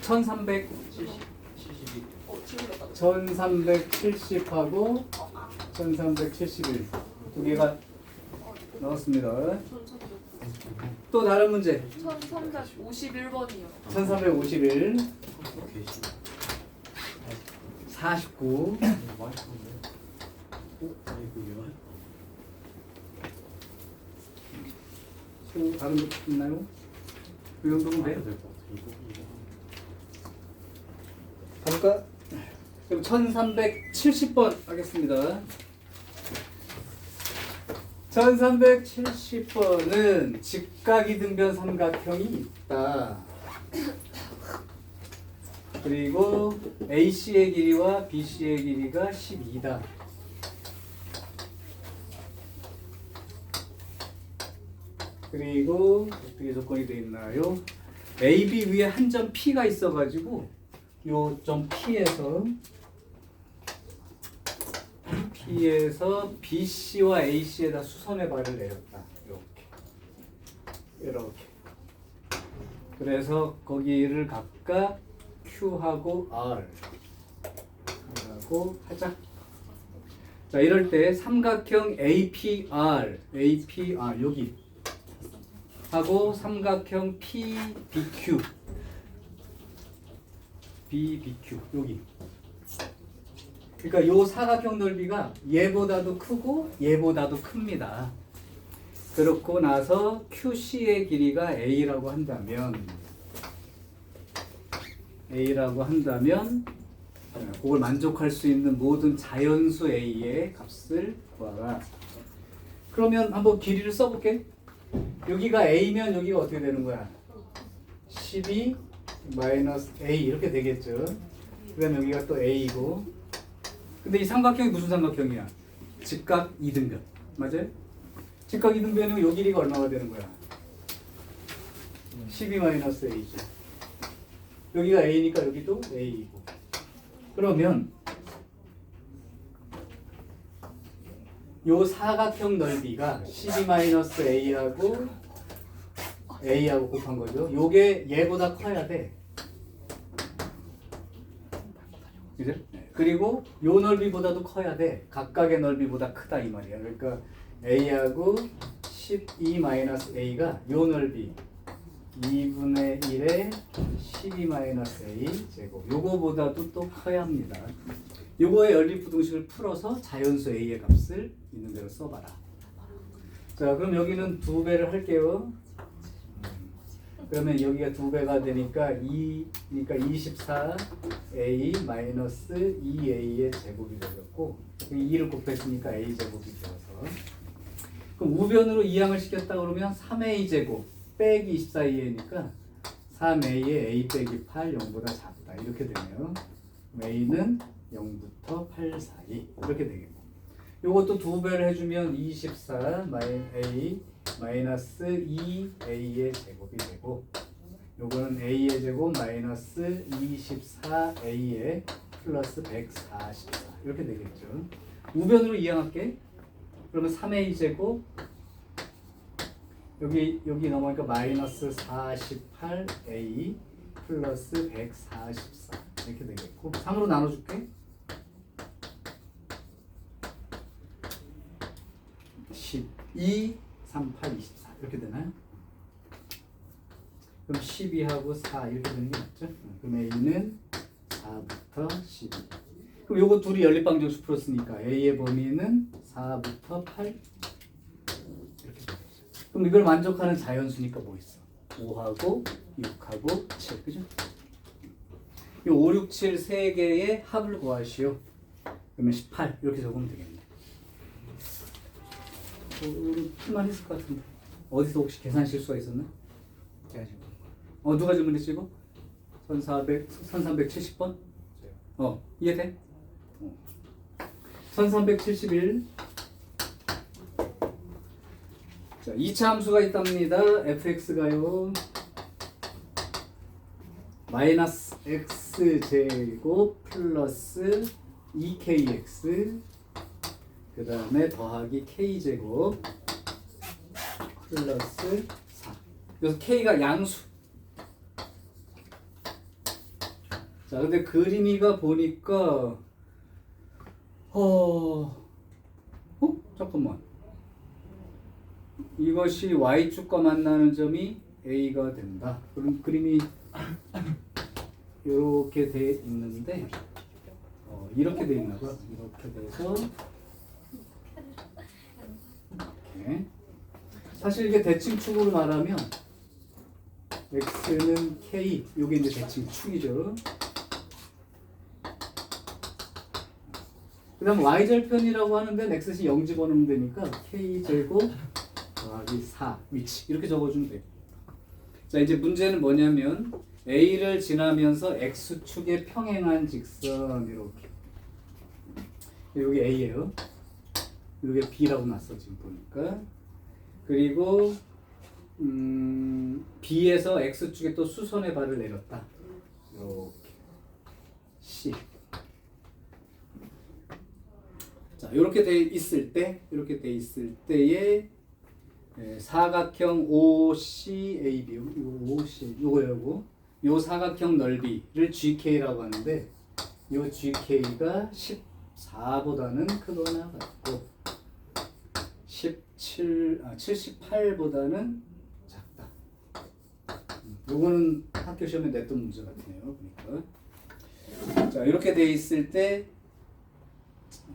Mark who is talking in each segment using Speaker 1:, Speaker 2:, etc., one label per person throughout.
Speaker 1: 1372 1370하고 1371 두 개가 나왔습니다. 또 다른 문제
Speaker 2: 1351번이요.
Speaker 1: 1351 49 또 다른 거 있나요? 이 정도면 돼? 가볼까? 그럼 1370번 하겠습니다. 1370번은 직각이등변 삼각형이 있다. 그리고 AC의 길이와 BC의 길이가 12다. 그리고 어떻게 조건이 되어 있나요? AB 위에 한 점 P가 있어가지고 요 점 P에서 BC와 AC에다 수선의 발을 내렸다. 이렇게. 그래서 거기를 각각 Q하고 R라고 하자. 자, 이럴 때 삼각형 APR 여기 하고 삼각형 BBQ 여기. 그러니까 요 사각형 넓이가 얘보다도 크고 얘보다도 큽니다. 그렇고 나서 QC의 길이가 A라고 한다면 그걸 만족할 수 있는 모든 자연수 A의 값을 구하라. 그러면 한번 길이를 써볼게. 여기가 A면 여기가 어떻게 되는 거야? 12 마이너스 A 이렇게 되겠죠. 그다음 여기가 또 A고. 근데 이 삼각형이 무슨 삼각형이야? 직각 이등변. 맞아요? 직각 이등변이면 요 길이가 얼마가 되는 거야? 12 마이너스 A지. 여기가 A니까 여기도 A이고. 그러면 요 사각형 넓이가 12 마이너스 A하고 곱한 거죠. 요게 얘보다 커야 돼. 그죠? 그리고 요 넓이보다도 커야 돼. 각각의 넓이보다 크다 이 말이야. 그러니까 A하고 12 마이너스 A가 요 넓이 2분의 1에 12 마이너스 A 제곱 요거보다도 또 커야 합니다. 요거의 연립부등식을 풀어서 자연수 A의 값을 있는 대로 써봐라. 자, 그럼 여기는 2배를 할게요. 그러면 여기가 2배가 되니까 24A 마이너스 2A의 제곱이 되겠고 2를 곱했으니까 A 제곱이 되어서 그럼 우변으로 이항을 시켰다 그러면 3A 제곱 빼기 24A니까 3A의 A 빼기 8 0보다 작다 이렇게 되네요. A는 0부터 8 사이 이렇게 되겠고 요것도 2배를 해주면 24 A 마이너스 2A의 제곱이 되고 요거는 A의 제곱 마이너스 24A의 플러스 144 이렇게 되겠죠. 우변으로 이항할게. 그러면 3A 제곱 여기 넘어가니까 마이너스 48A 플러스 144 이렇게 되겠고 3으로 나눠줄게. 12, 38, 24 이렇게 되나요? 그럼 12하고 4 이렇게 되는 게 맞죠? 그럼 A는 4부터 12 그럼 요거 둘이 연립방정식 풀었으니까 A의 범위는 4부터 8 이렇게 되겠죠. 그럼 이걸 만족하는 자연수니까 뭐 있어? 5하고 6하고 7 그죠? 이 5, 6, 7 세 개의 합을 구하시오. 그러면 18 이렇게 적으면 되겠네. 우리 풀만 했을 것 같은데 어디서 혹시 계산 실수가 있었나? 제가 지금 누가 질문했지 이거? 1370번? 이해돼? 1371 자, 2차 함수가 있답니다. fx가요 마이너스 x제곱 플러스 2kx 그 다음에 더하기 k제곱 플러스 4 여기서 k가 양수 자, 근데 그림이가 보니까 잠깐만. 이것이 y축과 만나는 점이 a가 된다. 그럼 그림이 이렇게 돼 있는데 이렇게 돼 있나 봐. 이렇게 돼서 이렇게. 사실 이게 대칭축으로 말하면 x는 k, 요게 이제 대칭축이죠. 그 다음 y절편이라고 하는데 x시 0 집어넣으면 되니까 k제곱 더하기 4 위치 이렇게 적어주면 돼요. 자, 이제 문제는 뭐냐면 a를 지나면서 x축에 평행한 직선 이렇게. 여기 a예요. 여기 b라고 났어 지금 보니까. 그리고 b에서 x축에 또 수선의 발을 내렸다. 이렇게 c. 자, 이렇게 돼 있을 때에 사각형 OCAB 요거요. 요 사각형 넓이를 GK라고 하는데 요 GK가 14보다는 크거나 같고 78보다는 작다. 요거는 학교 시험에 냈던 문제 같네요. 그러니까 자, 이렇게 돼 있을 때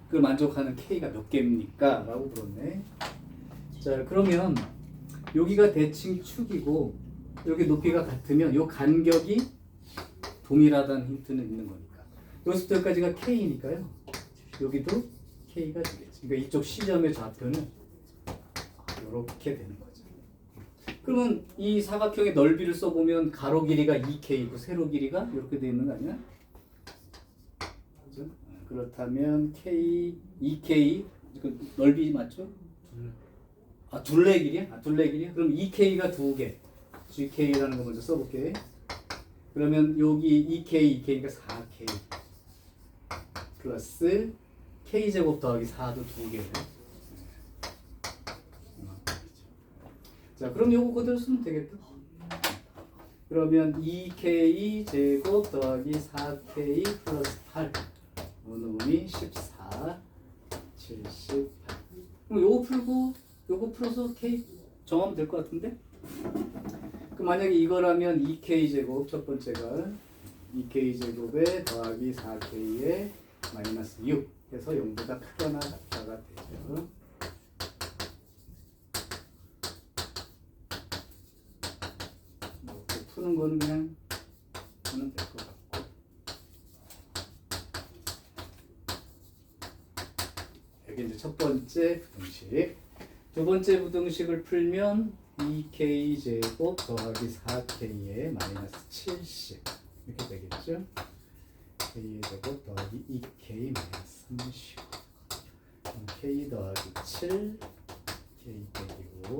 Speaker 1: 그 만족하는 K가 몇 개입니까? 라고 물었네. 자, 그러면 여기가 대칭축이고 여기 높이가 같으면 요 간격이 동일하다는 힌트는 있는 거니까. 여기서부터 여기까지가 K니까요. 여기도 K가 되겠지. 그러니까 이쪽 시점의 좌표는 이렇게 되는 거죠. 그러면 이 사각형의 넓이를 써보면 가로 길이가 2K고 세로 길이가 이렇게 되어 있는 거 아니야? 그죠? 그렇다면 K, 2K, 그 넓이 맞죠? 둘레 길이야? 둘레 길이야? 그럼 2K가 2개. GK라는 거 먼저 써볼게. 그러면 여기 2K, 2K가 4K. 플러스 K제곱 더하기 4도 2개. 자, 그럼 요거 그대로 쓰면 되겠다. 그러면 2K 제곱 더하기 4K 플러스 8. 놈이 14, 78. 그럼 요거 풀어서 K 정하면 될 것 같은데? 그럼 만약에 이거라면 2K 제곱 첫 번째가 2K 제곱에 더하기 4K에 마이너스 6 해서 0보다 크거나 같다가 되죠. 푸는 거는 그냥 하면 될 것 같고. 여기 이제 첫 번째 부등식. 두 번째 부등식을 풀면 2k 제곱 더하기 4k에 마이너스 70 이렇게 되겠죠. k 제곱 더하기 2k 마이너스 30. 그럼 k 더하기 7 k 빼기 5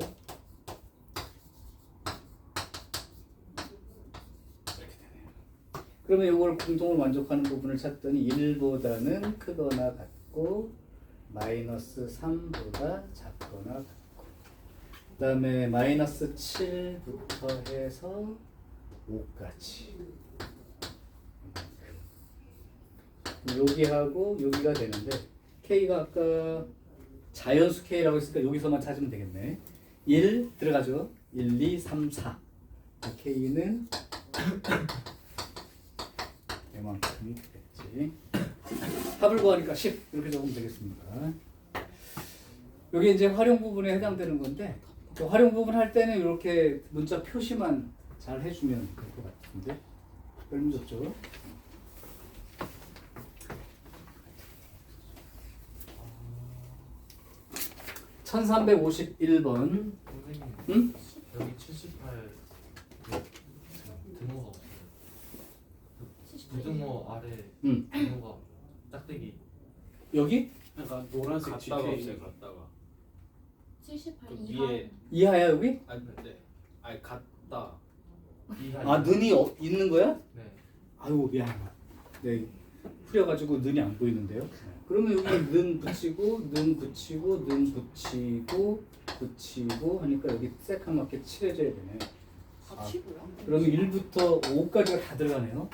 Speaker 1: 그러면 이걸 공통으로 만족하는 부분을 찾더니 1보다는 크거나 같고 마이너스 3보다 작거나 같고 그 다음에 마이너스 7부터 해서 5까지 여기하고 여기가 되는데 K가 아까 자연수 K라고 했으니까 여기서만 찾으면 되겠네. 1 들어가죠. 1, 2, 3, 4 K는 이만큼이 되겠지. 합을 구하니까 10 이렇게 적으면 되겠습니다. 여기 이제 활용 부분에 해당되는 건데 활용 부분 할 때는 이렇게 문자 표시만 잘 해주면 될 것 같은데 별 문제 없죠? (1351번)
Speaker 3: 선생님,
Speaker 1: 응?
Speaker 3: 여기 78 등호가 없어요. 부등호 아래
Speaker 1: 응.
Speaker 3: 등호가 짝대기
Speaker 1: 여기?
Speaker 4: 그러니까 노란색
Speaker 5: 갔다가
Speaker 4: GK
Speaker 5: 없어요. 갔다가
Speaker 2: 78
Speaker 5: 그
Speaker 2: 이하.
Speaker 5: 위에
Speaker 1: 이하야 여기?
Speaker 5: 아니 근데 아니 갔다
Speaker 3: 이하.
Speaker 1: 아 는이 있는 거야?
Speaker 3: 네.
Speaker 1: 아이고 미안하다. 네 풀려가지고 는이 안 보이는데요. 그러면 여기 는 붙이고 는 붙이고 는 붙이고 붙이고 하니까 여기 새까맣게 칠해져야 되네.
Speaker 2: 같이 뭐야?
Speaker 1: 그러면 1부터 5까지가 다 들어가네요.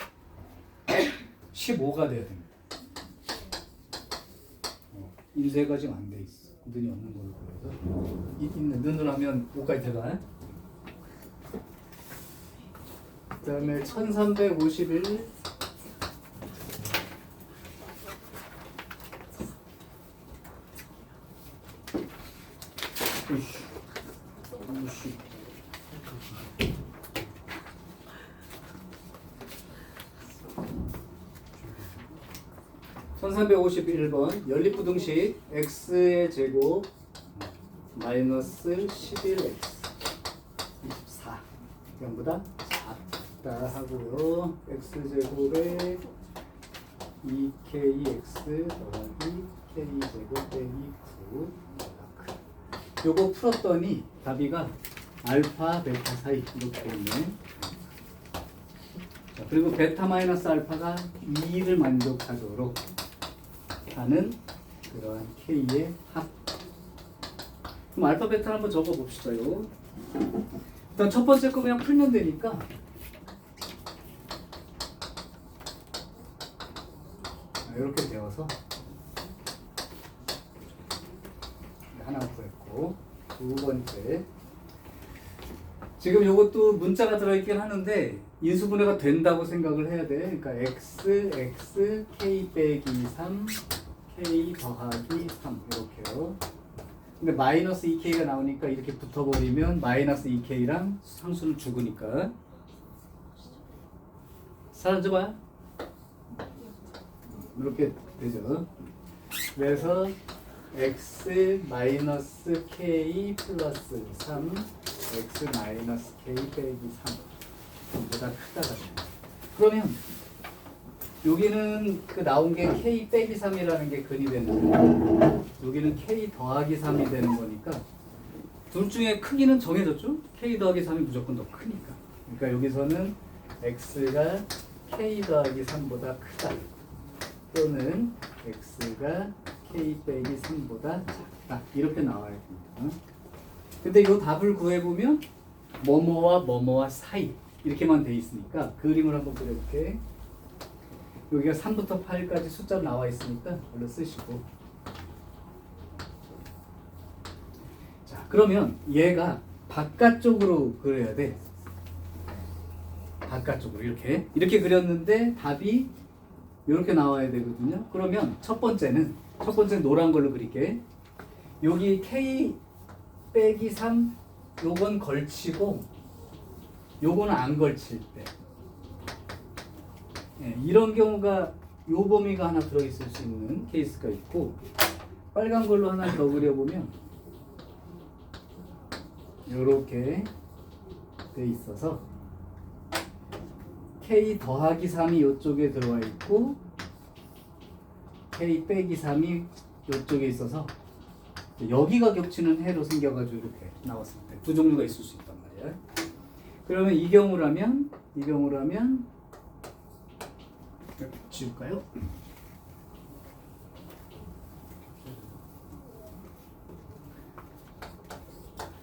Speaker 1: 15가 돼야 됩니다. 인쇄가 지금 안 돼 있어. 눈이 없는 걸로 보여서. 있는 눈으로 하면 5까지 들어가요. 그 다음에 1351 50 1351번 연립부등식 x의 제곱 마이너스 11x 24 0보다 작다 하고요. x제곱에 2kx 더하기 k제곱 빼기 9 요거 풀었더니 답이가 알파 베타 사이 이렇게 있네. 자, 그리고 베타 마이너스 알파가 2를 만족하도록 하는 그러한 K의 합. 그럼 알파 베타를 한번 적어 봅시다요. 일단 첫 번째 거 그냥 풀면 되니까 이렇게 되어서 하나 구했고, 두 번째 지금 이것도 문자가 들어있긴 하는데 인수분해가 된다고 생각을 해야 돼. 그러니까 x, x, k 빼기 3, k 더하기 3 이렇게요. 근데 마이너스 2k가 나오니까 이렇게 붙어버리면 마이너스 2k랑 상수는 죽으니까 사라져봐요. 이렇게 되죠. 그래서 x 마이너스 k 플러스 3 x 마이너스 k 빼기 3 보다 크다가 됩니다. 그러면 여기는 그 나온 게 k 빼기 3이라는 게 근이 되는데 여기는 k 더하기 3이 되는 거니까 둘 중에 크기는 정해졌죠? k 더하기 3이 무조건 더 크니까. 그러니까 여기서는 x가 k 더하기 3보다 크다 또는 x가 k 빼기 3보다 작다 이렇게 나와야 됩니다. 근데 이 답을 구해보면 뭐뭐와 뭐뭐와 사이 이렇게만 돼 있으니까 그림을 한번 그려볼게. 여기가 3부터 8까지 숫자로 나와 있으니까 얼른 쓰시고. 자, 그러면 얘가 바깥쪽으로 그려야 돼. 바깥쪽으로 이렇게 그렸는데 답이 이렇게 나와야 되거든요. 그러면 첫 번째는 노란 걸로 그릴게. 여기 k 빼기 3 요건 걸치고 요거는 안 걸칠 때 이런 경우가 요 범위가 하나 들어있을 수 있는 케이스가 있고, 빨간 걸로 하나 더 그려보면 요렇게 돼 있어서 k 더하기 3이 요쪽에 들어와 있고 k 빼기 3이 요쪽에 있어서 여기가 겹치는 해로 생겨가지고 이렇게 나왔을 때 두 종류가 있을 수 있단 말이야. 그러면 이 경우라면 지울까요?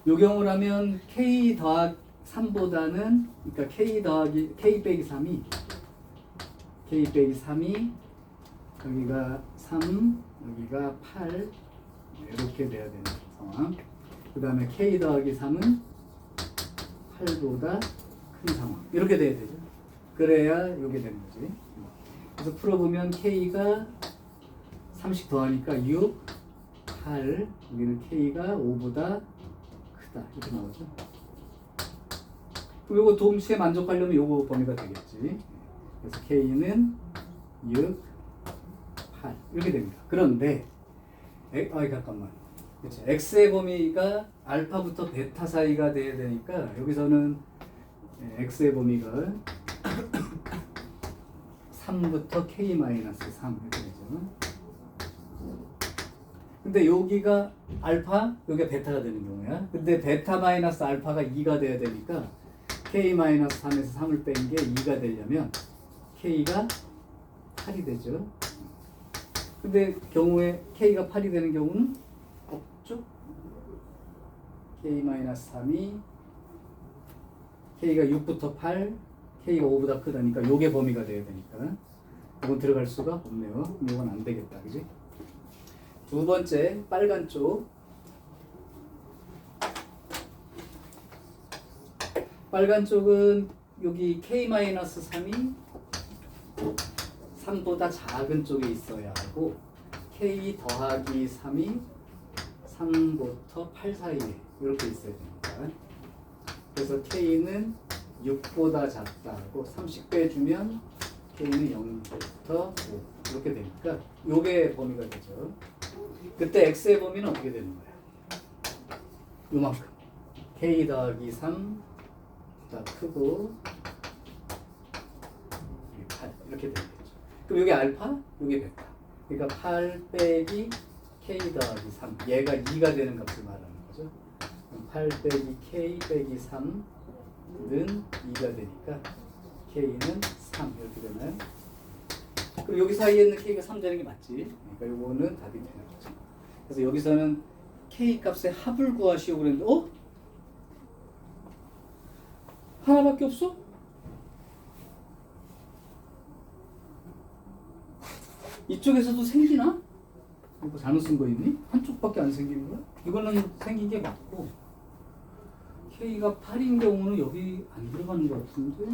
Speaker 1: 이 경우라면 k 더하기 3보다는 그러니까 k 빼기 3이 여기가 3 여기가 8 이렇게 돼야 되는 상황. 그 다음에 k 더하기 3은 8보다 큰 상황 이렇게 돼야 되죠. 그래야 이게 되는 거지. 그래서 풀어보면 k가 3씩 더하니까 6 8 여기는 k가 5보다 크다 이렇게 나오죠. 그럼 이거 동시에 만족하려면 요거 범위가 되겠지. 그래서 k는 6 8 이렇게 됩니다. 그런데 잠깐만. 그치? x의 범위가 알파부터 베타 사이가 돼야 되니까 여기서는 x의 범위가 3부터 k-3 이렇게 되죠. 근데 여기가 알파, 여기가 베타가 되는 경우야. 근데 베타 마이너스 알파가 2가 돼야 되니까 k-3에서 3을 뺀 게 2가 되려면 k가 8이 되죠. 근데 경우에 k가 8이 되는 경우는 없죠. k-3이 k가 6부터 8, k가 5보다 크다니까 요게 범위가 돼야 되니까 이건 들어갈 수가 없네요. 이건 안 되겠다, 그지? 두 번째 빨간 쪽. 빨간 쪽은 여기 k-3이 3보다 작은 쪽에 있어야 하고 k 더하기 3이 3부터 8 사이에 이렇게 있어야 됩니다. 그래서 k는 6보다 작다 하고 30 빼주면 k는 0부터 5 이렇게 되니까 요게 범위가 되죠. 그때 x의 범위는 어떻게 되는 거야? 요만큼 k 더하기 3 더 크고 8 이렇게 되겠죠. 그럼 여기 알파, 여기 베타. 그러니까 8 빼기 k 더하기 3 얘가 2가 되는 값을 말하는 거죠. 그럼 8 빼기 k 빼기 3는 2가 되니까 k는 3 이렇게 되나요? 그럼 여기 사이에 있는 k가 3 되는 게 맞지? 그러니까 요거는 답이 되는 거죠. 그래서 여기서는 k 값의 합을 구하시오 그랬는데 하나밖에 없어? 이쪽에서도 생기나? 이거 잘못 쓴 거 있니? 한쪽밖에 안 생기는 거야? 이거는 생긴 게 맞고 K가 8인 경우는 여기 안 들어가는 것 같은데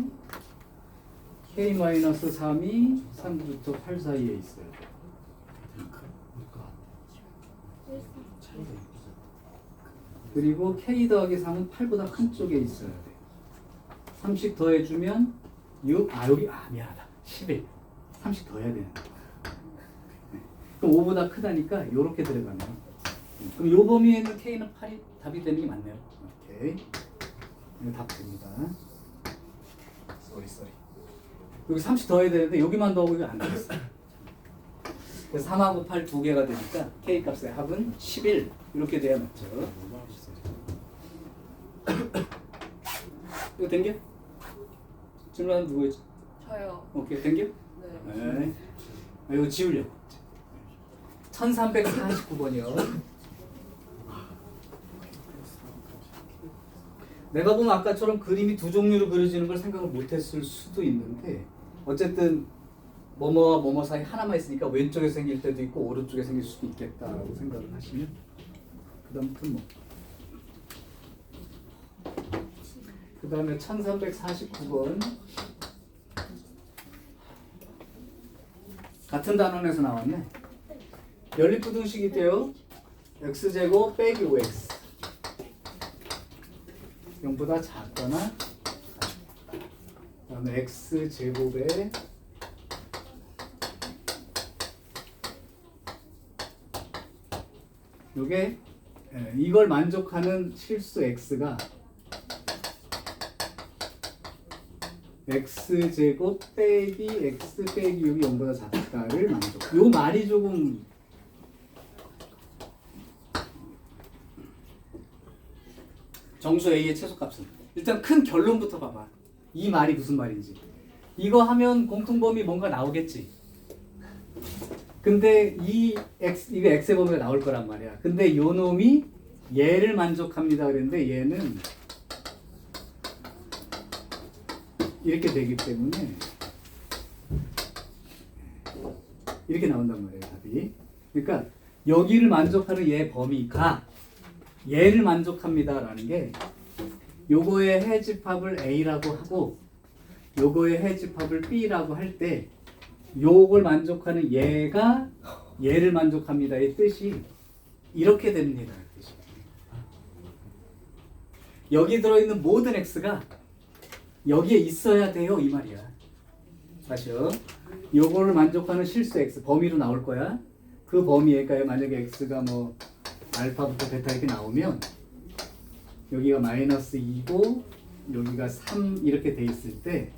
Speaker 1: K-3이 3부터 8 사이에 있어야 돼. 그리고 K 더하기 3은 8보다 큰 쪽에 있어야 돼. 30 더해주면 6, 여기, 미안하다. 11. 30 더해야 되는 거야. 그럼 5보다 크다니까 이렇게 들어가네요. 그럼 요 범위에 있는 K는 8이 답이 되는 게 맞네요. 오케이. 이거 답 됩니다. 쏘리. 여기 30 더해야 되는데 여기만 더하고 이거 안 되겠어. 그래서 3하고 8 두 개가 되니까 K 값의 합은 11 이렇게 돼야 맞죠. 이거 된겨? 질문하는 누구였지?
Speaker 2: 저요.
Speaker 1: 오케이, 된겨?
Speaker 2: 네.
Speaker 1: 네. 이거 지우려고. 1349번이요. 내가 보면 아까처럼 그림이 두 종류로 그려지는 걸 생각을 못했을 수도 있는데 어쨌든 뭐뭐와 뭐뭐 사이 하나만 있으니까 왼쪽에 생길 때도 있고 오른쪽에 생길 수도 있겠다라고 생각을 하시면 그다음부터 그 다음에 1349번 같은 단원에서 나왔네. 연립부등식이 돼요. x제곱 빼기 5x 0보다 작거나 그 다음에 x제곱에 요게 이걸 만족하는 실수 x가 x제곱 빼기 x 빼기 6이 0보다 작다를 만족. 요 말이 조금 정수 a의 최소값은 일단 큰 결론부터 봐봐. 이 말이 무슨 말인지. 이거 하면 공통범위 뭔가 나오겠지. 근데 이거 x의 범위가 나올 거란 말이야. 근데 요 놈이 얘를 만족합니다 그랬는데 얘는 이렇게 되기 때문에 이렇게 나온단 말이에요, 답이. 그러니까 여기를 만족하는 얘 범위가 얘를 만족합니다라는 게 요거의 해집합을 A라고 하고 요거의 해집합을 B라고 할 때 요걸 만족하는 얘가 얘를 만족합니다의 뜻이 이렇게 됩니다. 뜻이. 여기 들어있는 모든 x가 여기에 있어야 돼요 이 말이야. 다시요. 요거를 만족하는 실수 x 범위로 나올 거야. 그 범위에까요 만약에 x가 뭐 알파부터 베타 이렇게 나오면 여기가 마이너스 2고 여기가 3 이렇게 돼 있을 때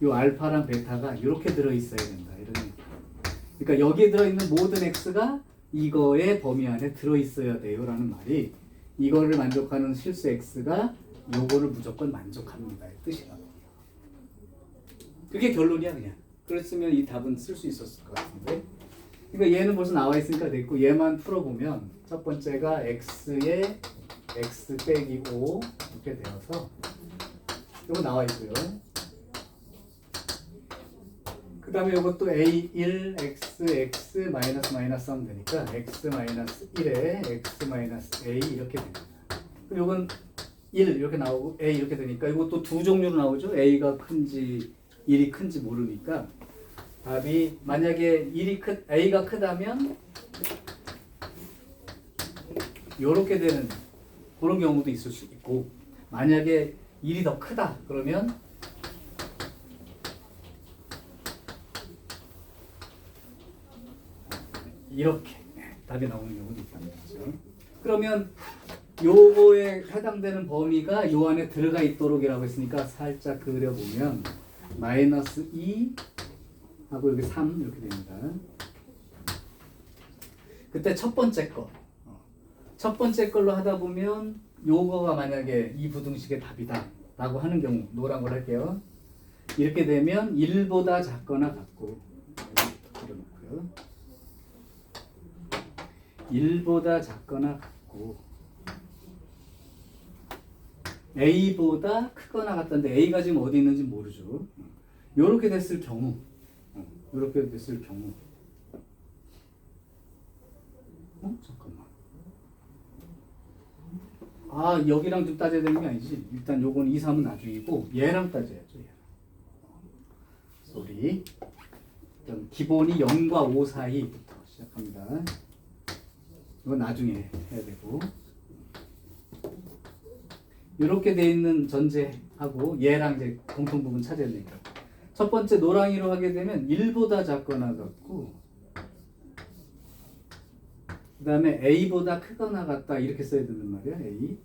Speaker 1: 요 알파랑 베타가 이렇게 들어 있어야 된다 이런 얘기. 그러니까 여기에 들어 있는 모든 x가 이거의 범위 안에 들어 있어야 돼요라는 말이 이거를 만족하는 실수 x가 요거를 무조건 만족합니다의 뜻이라고. 그게 결론이야 그냥. 그랬으면 이 답은 쓸 수 있었을 것 같은데. 그러니까 얘는 벌써 나와 있으니까 됐고 얘만 풀어보면 첫 번째가 x에 x 빼기 5 이렇게 되어서 이거 나와 있고요. 그 다음에 이것도 A1 x 마이너스 마이너스 하면 되니까 x 마이너스 1에 x 마이너스 a 이렇게 됩니다. 그럼 이건 1 이렇게 나오고 a 이렇게 되니까 이것도 두 종류로 나오죠. a가 큰지 1이 큰지 모르니까 답이 만약에 a가 크다면 이렇게 되는 그런 경우도 있을 수 있고 만약에 1이 더 크다 그러면 이렇게 답이 나오는 경우도 있다는 거죠. 그러면 요거에 해당되는 범위가 요 안에 들어가 있도록이라고 했으니까 살짝 그려보면 마이너스 2 하고 여기 3 이렇게 됩니다. 그때 첫 번째 걸로 하다 보면 요거가 만약에 이 부등식의 답이다 라고 하는 경우 노란 걸 할게요. 이렇게 되면 1보다 작거나 같고 그려놓고요. 1보다 작거나 같고 A보다 크거나 같다는데 A가 지금 어디 있는지 모르죠. 요렇게 됐을 경우 잠깐만. 아 여기랑 좀 따져야 되는 게 아니지. 일단 요건 2, 3은 나중이고 얘랑 따져야죠. 얘랑. 쏘리. 일단 기본이 0과 5 사이부터 시작합니다. 이건 나중에 해야 되고 이렇게 돼 있는 전제하고 얘랑 이제 공통 부분 찾아야 되니까 첫 번째 노랑이로 하게 되면 1보다 작거나 같고 그 다음에 A보다 크거나 같다 이렇게 써야 된단 말이야. A.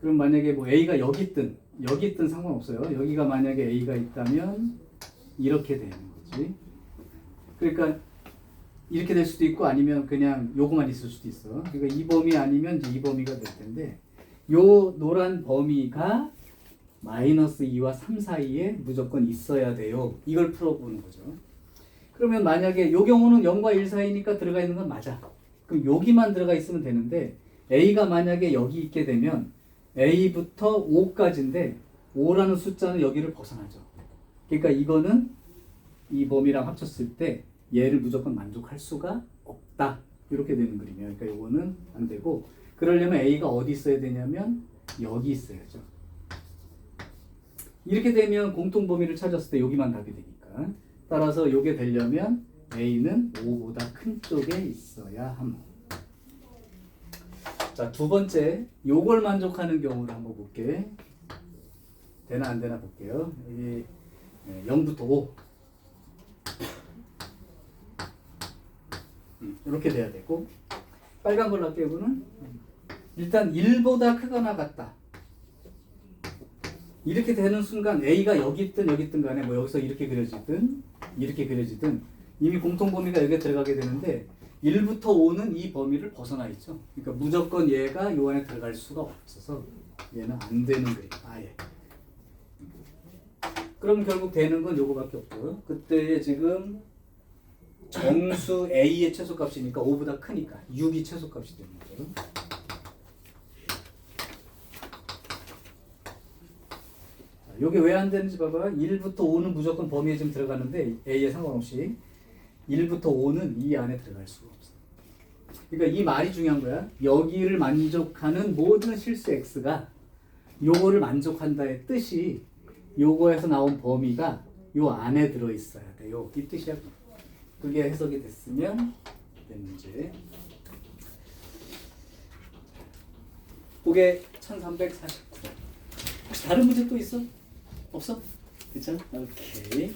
Speaker 1: 그럼 만약에 뭐 A가 여기 있든 상관없어요. 여기가 만약에 A가 있다면 이렇게 되는 거지. 그러니까 이렇게 될 수도 있고 아니면 그냥 요거만 있을 수도 있어. 그러니까 이 범위 아니면 이제 이 범위가 될 텐데 요 노란 범위가 마이너스 2와 3 사이에 무조건 있어야 돼요. 이걸 풀어보는 거죠. 그러면 만약에 요 경우는 0과 1 사이니까 들어가 있는 건 맞아. 그럼 여기만 들어가 있으면 되는데 A가 만약에 여기 있게 되면 A부터 5까지인데 5라는 숫자는 여기를 벗어나죠. 그러니까 이거는 이 범위랑 합쳤을 때 얘를 무조건 만족할 수가 없다. 이렇게 되는 그림이에요. 그러니까 이거는 안 되고 그러려면 A가 어디 있어야 되냐면 여기 있어야죠. 이렇게 되면 공통 범위를 찾았을 때 여기만 답이 되니까 따라서 이게 되려면 A는 5보다 큰 쪽에 있어야 함. 자, 두 번째 요걸 만족하는 경우를 한번 볼게. 되나 안 되나 볼게요. 여기 0부터 5 이렇게 돼야 되고 빨간 걸로 할게요. 이거는 일단 1보다 크거나 같다. 이렇게 되는 순간 A가 여기 있든 간에 뭐 여기서 이렇게 그려지든 이미 공통 범위가 여기에 들어가게 되는데 1부터 5는 이 범위를 벗어나 있죠. 그러니까 무조건 얘가 요 안에 들어갈 수가 없어서 얘는 안 되는 거예요. 아예. 그럼 결국 되는 건 요거밖에 없고요. 그때 지금 정수 A의 최소값이니까 5보다 크니까 6이 최소값이 되는 거죠. 요게 왜 안 되는지 봐봐. 1부터 5는 무조건 범위에 좀 들어가는데 A에 상관없이 1부터 5는 이 안에 들어갈 수가 없어. 그러니까 이 말이 중요한 거야. 여기를 만족하는 모든 실수 X가 요거를 만족한다의 뜻이 요거에서 나온 범위가 요 안에 들어있어야 돼요. 이 뜻이야. 그게 해석이 됐으면 된 문제. 그게 1349. 혹시 다른 문제 또 있어? 없어? 괜찮아? 오케이.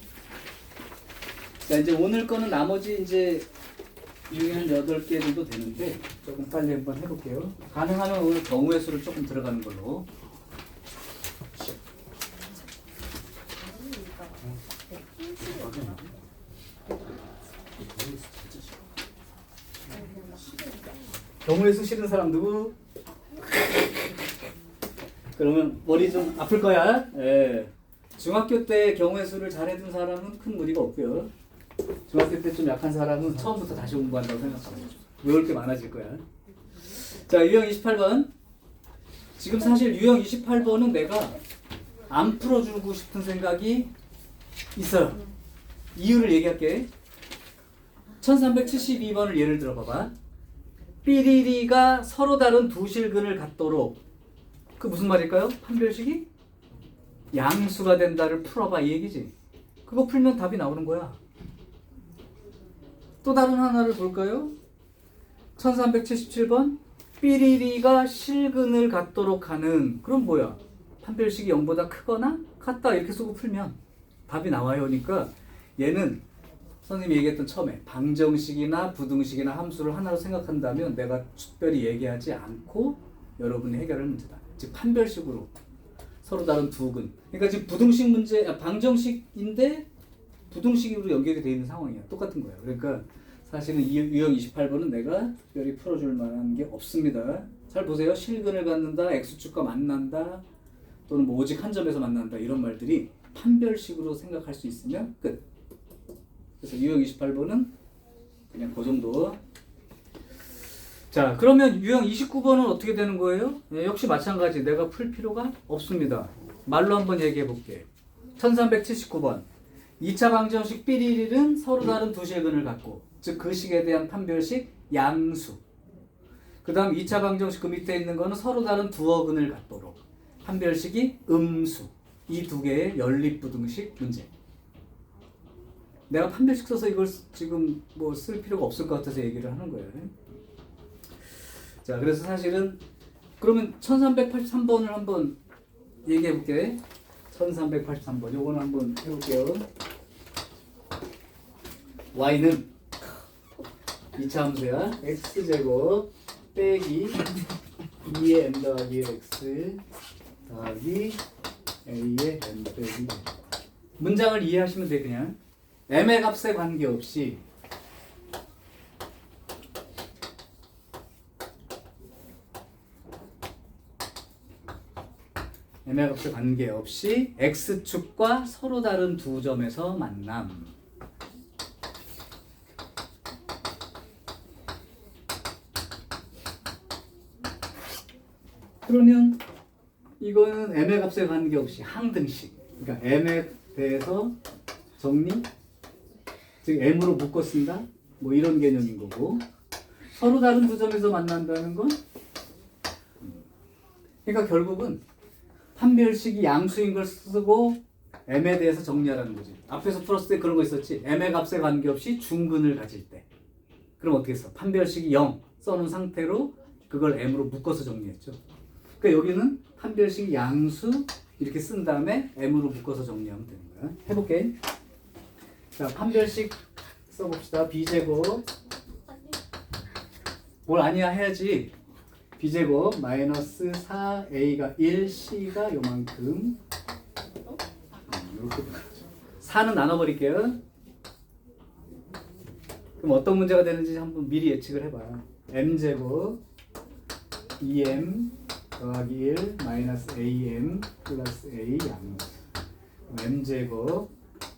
Speaker 1: 자, 이제 오늘 거는 나머지 이제 유형이 한 8개 정도 되는데 조금 빨리 한번 해볼게요. 가능하면 오늘 경우의 수를 조금 들어가는 걸로. 경우의 수 싫은 사람 누구? 그러면 머리 좀 아플 거야. 예. 중학교 때 경우의 수를 잘해둔 사람은 큰 무리가 없고요. 중학교 때 좀 약한 사람은 처음부터 다시 공부한다고 생각하면 외울 게 많아질 거야. 자, 유형 28번. 지금 사실 유형 28번은 내가 안 풀어주고 싶은 생각이 있어요. 이유를 얘기할게. 1372번을 예를 들어 봐봐. 삐리리가 서로 다른 두 실근을 갖도록, 그 무슨 말일까요? 판별식이 양수가 된다를 풀어봐 이 얘기지. 그거 풀면 답이 나오는 거야. 또 다른 하나를 볼까요? 1377번 삐리리가 실근을 갖도록 하는, 그럼 뭐야? 판별식이 0보다 크거나 같다 이렇게 쓰고 풀면 답이 나와요. 그러니까 얘는 선생님이 얘기했던 처음에 방정식이나 부등식이나 함수를 하나로 생각한다면 내가 특별히 얘기하지 않고 여러분이 해결할 문제다. 즉 판별식으로 서로 다른 두 근. 그러니까 지금 부등식 문제, 방정식인데 부등식으로 연결이 되어 있는 상황이야. 똑같은 거야. 그러니까 사실은 이 유형 28번은 내가 특별히 풀어줄 만한 게 없습니다. 잘 보세요. 실근을 갖는다, x축과 만난다, 또는 뭐 오직 한 점에서 만난다 이런 말들이 판별식으로 생각할 수 있으면 끝. 그래서 유형 28번은 그냥 그 정도. 자, 그러면 유형 29번은 어떻게 되는 거예요? 예, 역시 마찬가지. 내가 풀 필요가 없습니다. 말로 한번 얘기해 볼게. 1379번 2차 방정식 삐리리는 서로 다른 두 실근을 갖고, 즉 그 식에 대한 판별식 양수. 그 다음 2차 방정식 그 밑에 있는 거는 서로 다른 두어 근을 갖도록, 판별식이 음수. 이 두 개의 연립부등식 문제. 내가 판별식 써서 이걸 지금 뭐 쓸 필요가 없을 것 같아서 얘기를 하는 거예요. 자, 그래서 사실은 그러면 1383번을 한번 얘기해 볼게. 1383번 요거는 한번 해볼게요. y는 2차 함수야. x제곱 빼기 2의 m 더하기 x 더하기 a의 m 빼기 1. 문장을 이해하시면 돼. 그냥 m의 값에 관계없이 m의 값에 관계없이 x축과 서로 다른 두 점에서 만남. 그러면 이거는 m의 값에 관계없이 항등식. 그러니까 m에 대해서 정리, 즉 m으로 묶어 쓴다. 뭐 이런 개념인 거고. 서로 다른 두 점에서 만난다는 건, 그러니까 결국은 판별식이 양수인 걸 쓰고 m에 대해서 정리하라는 거지. 앞에서 풀었을 때 그런 거 있었지. m의 값에 관계없이 중근을 가질 때. 그럼 어떻게 써? 판별식이 0 써놓은 상태로 그걸 m으로 묶어서 정리했죠. 그러니까 여기는 판별식 양수 이렇게 쓴 다음에 m으로 묶어서 정리하면 되는 거야. 해볼게. 자, 판별식 써봅시다. b제곱 뭘 아니야 해야지. b제곱 마이너스 4a가 1, c가 요만큼. 이렇게 4는 나눠버릴게요. 그럼 어떤 문제가 되는지 한번 미리 예측을 해봐요. m제곱 2m 더하기 1 마이너스 am 플러스 a 양수. m제곱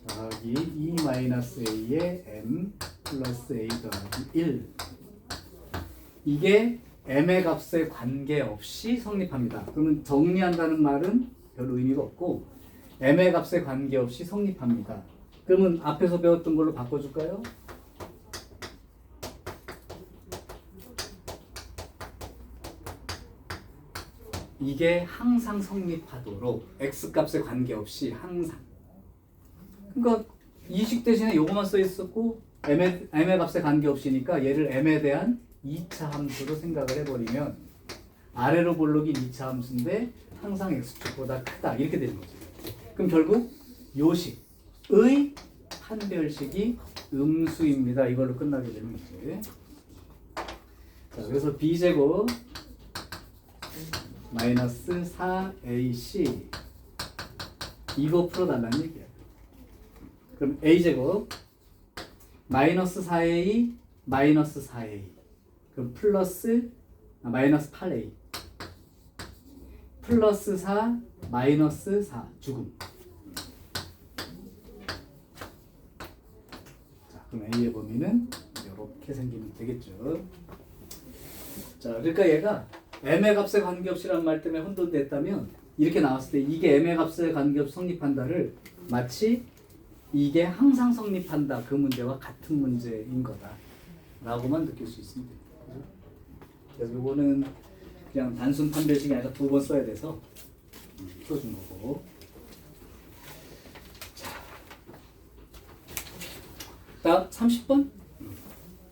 Speaker 1: 더하기 2 마이너스 a의 m 플러스 a 더하기 1. 이게 m의 값에 관계없이 성립합니다. 그러면 정리한다는 말은 별 의미가 없고 m의 값에 관계없이 성립합니다. 그러면 앞에서 배웠던 걸로 바꿔줄까요? 이게 항상 성립하도록 x값에 관계없이 항상. 그러니까 이식 대신에 요거만 써 있었고 m의 값에 관계없이니까 얘를 m에 대한 2차 함수로 생각을 해버리면 아래로 볼록이 2차 함수인데 항상 x축보다 크다 이렇게 되는 거죠. 그럼 결국 요식의 판별식이 음수입니다. 이걸로 끝나게 되는 거지. 자, 그래서 b제곱 마이너스 4ac 이거 풀어달라는 얘기야. 그럼 a제곱 마이너스 4a 마이너스 4a 그럼 플러스 마이너스 8a 플러스 4 마이너스 4 죽음. 자, 그럼 a의 범위는 이렇게 생기면 되겠죠. 자, 그러니까 얘가 m의 값에 관계없이란 말 때문에 혼돈됐다면 이렇게 나왔을 때 이게 m의 값에 관계없이 성립한다를 마치 이게 항상 성립한다. 그 문제와 같은 문제인 거다. 라고만 느낄 수 있습니다. 그죠? 그래서 이거는 그냥 단순 판별식이 아니라 두 번 써야 돼서 풀어준 거고. 자, 다음 30번.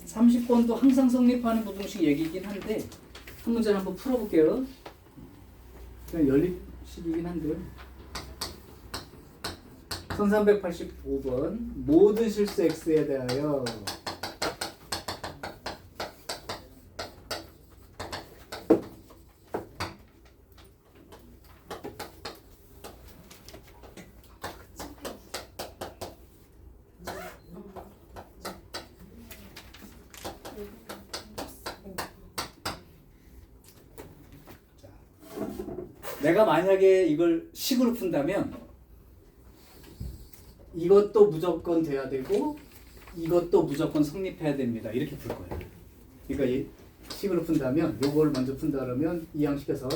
Speaker 1: 30번도 항상 성립하는 부등식 얘기이긴 한데 한 문제를 한번 풀어볼게요. 그냥 연립식이긴 한데요. 1385번 모든 실수 x에 대하여 내가 만약에 이걸 식으로 푼다면 이것도 무조건 돼야 되고 이것도 무조건 성립해야 됩니다. 이렇게 풀 거예요. 그러니까 이 식으로 푼다면 요걸 먼저 푼다 그러면 이항식에서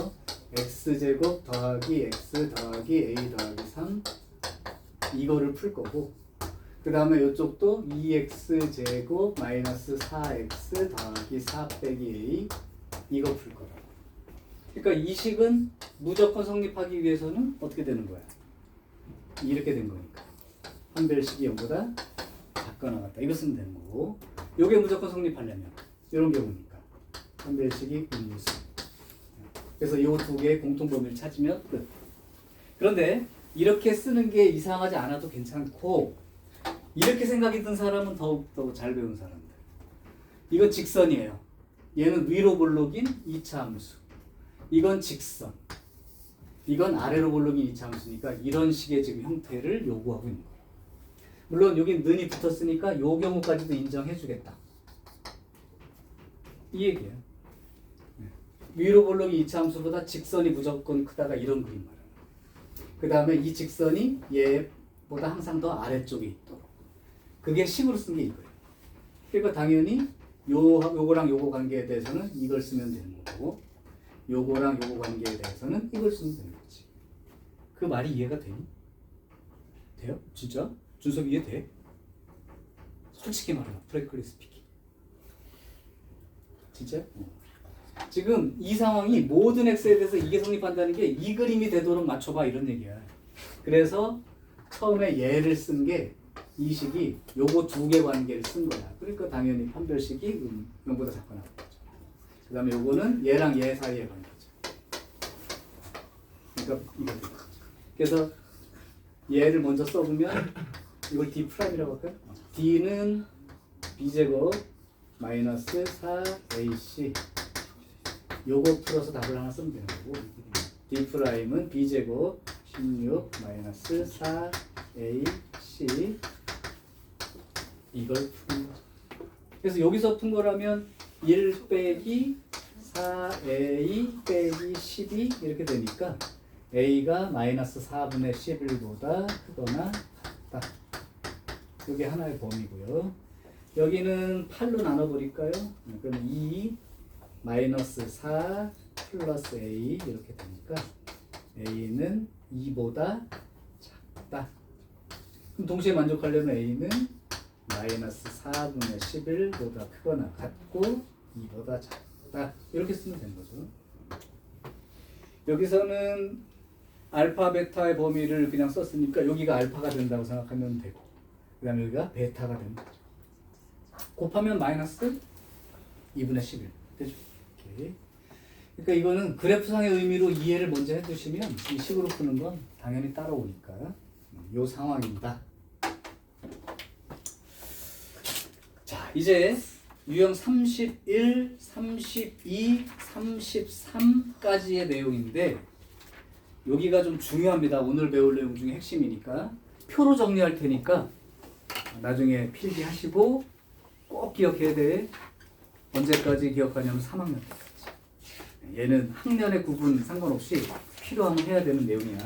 Speaker 1: x제곱 더하기 x 더하기 a 더하기 3 이거를 풀 거고 그 다음에 이쪽도 2x제곱 마이너스 4x 더하기 4 빼기 a 이거 풀 거라고. 그러니까 이 식은 무조건 성립하기 위해서는 어떻게 되는 거야? 이렇게 된 거니까 판별식이 0보다 작거나 같다. 이거 쓰면 되는 거고 요게 무조건 성립하려면 이런 경우니까 판별식이 음수. 그래서 이 두 개의 공통범위를 찾으면 끝. 그런데 이렇게 쓰는 게 이상하지 않아도 괜찮고 이렇게 생각이 든 사람은 더욱더 잘 배운 사람들. 이건 직선이에요. 얘는 위로 볼록인 2차 함수. 이건 직선. 이건 아래로 볼록인 2차 함수니까 이런 식의 지금 형태를 요구하고 있는 거예요. 물론 여기 는이 붙었으니까 요 경우까지도 인정해 주겠다. 이 얘기예요. 위로 볼록이 2차 함수보다 직선이 무조건 크다가 이런 그림 말이에요. 그 다음에 이 직선이 얘보다 항상 더 아래쪽에 있도록. 그게 식으로 쓴 게 이거예요. 그러니까 당연히 요거랑 요거 관계에 대해서는 이걸 쓰면 되는 거고 요거랑 요거 관계에 대해서는 이걸 쓰면 되는 거지. 그 말이 이해가 되니? 돼요? 진짜? 준석 이해 돼? 솔직히 말해봐. 프랭클리 스피킹. 진짜? 지금 이 상황이 모든 x에 대해서 이게 성립한다는 게 이 그림이 되도록 맞춰봐 이런 얘기야. 그래서 처음에 얘를 쓴 게 이 식이 요거 두 개 관계를 쓴 거야. 그러니까 당연히 판별식이 0보다 작거나 같죠. 그 다음에 요거는 얘랑 얘 사이의 관계죠. 그러니까 이거. 그래서 얘를 먼저 써보면 이걸 D'라고 할까요? D는 B제곱 마이너스 4AC 요거 풀어서 답을 하나 쓰면 되는 거고 D'은 B제곱 16 마이너스 4AC 이걸 푸는 거죠. 그래서 여기서 푼 거라면 1 빼기 4A 빼기 12 이렇게 되니까 A가 마이너스 4분의 11보다 크거나 같다. 이게 하나의 범위고요. 여기는 8로 나눠버릴까요? 그럼 2 마이너스 4 플러스 A 이렇게 되니까 A는 2보다 작다. 그럼 동시에 만족하려면 A는 마이너스 4분의 11보다 크거나 같고 2보다 작다. 이렇게 쓰면 되는 거죠. 여기서는 알파, 베타의 범위를 그냥 썼으니까 여기가 알파가 된다고 생각하면 되고 그 다음에 여기가 베타가 되는 거죠. 곱하면 마이너스 2분의 11 되죠. 이렇게. 그러니까 이거는 그래프상의 의미로 이해를 먼저 해두시면 이 식으로 푸는 건 당연히 따라오니까 이 상황입니다. 자, 이제 유형 31, 32, 33까지의 내용인데 여기가 좀 중요합니다. 오늘 배울 내용 중에 핵심이니까 표로 정리할 테니까 나중에 필기하시고 꼭 기억해야 돼. 언제까지 기억하냐면 3학년 때까지. 얘는 학년의 구분 상관없이 필요하면 해야 되는 내용이야.